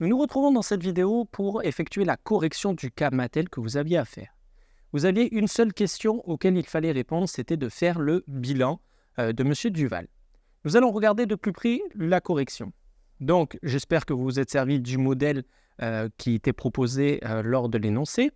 Nous nous retrouvons dans cette vidéo pour effectuer la correction du cas Mattel que vous aviez à faire. Vous aviez une seule question auquel il fallait répondre, c'était de faire le bilan de M. Duval. Nous allons regarder de plus près la correction. Donc, j'espère que vous vous êtes servi du modèle qui était proposé lors de l'énoncé.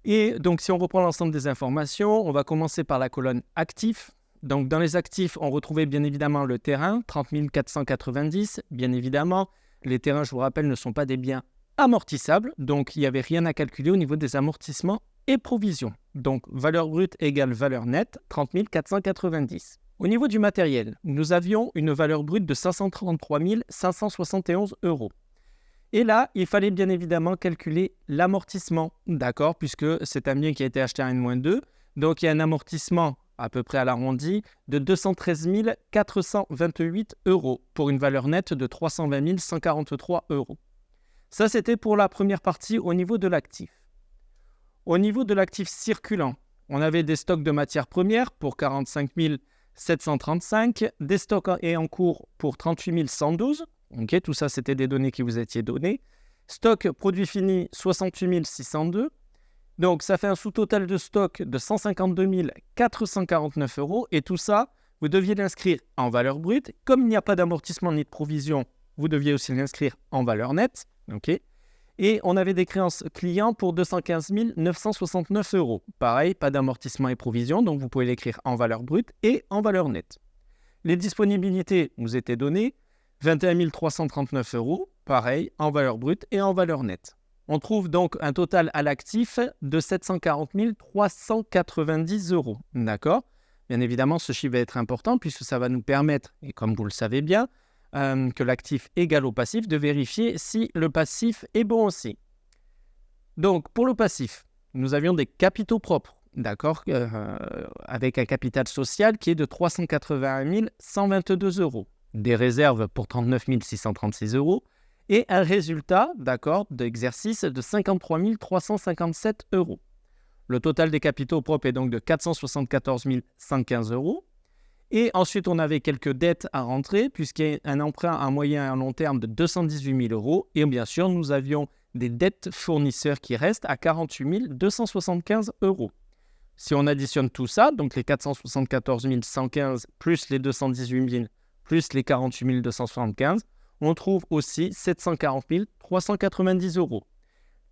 Et donc, si on reprend l'ensemble des informations, on va commencer par la colonne actifs. Donc, dans les actifs, on retrouvait bien évidemment le terrain, 30 490, bien évidemment. Les terrains, je vous rappelle, ne sont pas des biens amortissables, donc il n'y avait rien à calculer au niveau des amortissements et provisions. Donc, valeur brute égale valeur nette, 30 490. Au niveau du matériel, nous avions une valeur brute de 533 571 euros. Et là, il fallait bien évidemment calculer l'amortissement, d'accord, puisque c'est un bien qui a été acheté à N-2, donc il y a un amortissement à peu près à l'arrondi, de 213 428 euros pour une valeur nette de 320 143 euros. Ça, c'était pour la première partie au niveau de l'actif. Au niveau de l'actif circulant, on avait des stocks de matières premières pour 45 735, des stocks en cours pour 38 112. Okay, tout ça, c'était des données qui vous étaient données. Stock produits finis, 68 602. Donc, ça fait un sous-total de stock de 152 449 euros. Et tout ça, vous deviez l'inscrire en valeur brute. Comme il n'y a pas d'amortissement ni de provision, vous deviez aussi l'inscrire en valeur nette. Okay. Et on avait des créances clients pour 215 969 euros. Pareil, pas d'amortissement et provision, donc vous pouvez l'écrire en valeur brute et en valeur nette. Les disponibilités vous étaient données, 21 339 euros. Pareil, en valeur brute et en valeur nette. On trouve donc un total à l'actif de 740 390 euros. D'accord ? Bien évidemment, ce chiffre va être important puisque ça va nous permettre, et comme vous le savez bien, que l'actif égale au passif, de vérifier si le passif est bon aussi. Donc, pour le passif, nous avions des capitaux propres, d'accord, avec un capital social qui est de 381 122 euros, des réserves pour 39 636 euros, et un résultat, d'accord, d'exercice de 53 357 euros. Le total des capitaux propres est donc de 474 115 euros. Et ensuite, on avait quelques dettes à rentrer, puisqu'il y a un emprunt à moyen et à long terme de 218 000 euros. Et bien sûr, nous avions des dettes fournisseurs qui restent à 48 275 euros. Si on additionne tout ça, donc les 474 115 plus les 218 000 plus les 48 275, on trouve aussi 740 390 euros.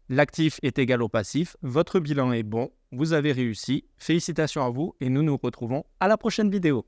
L'actif est égal au passif, votre bilan est bon, vous avez réussi, félicitations à vous et nous nous retrouvons à la prochaine vidéo.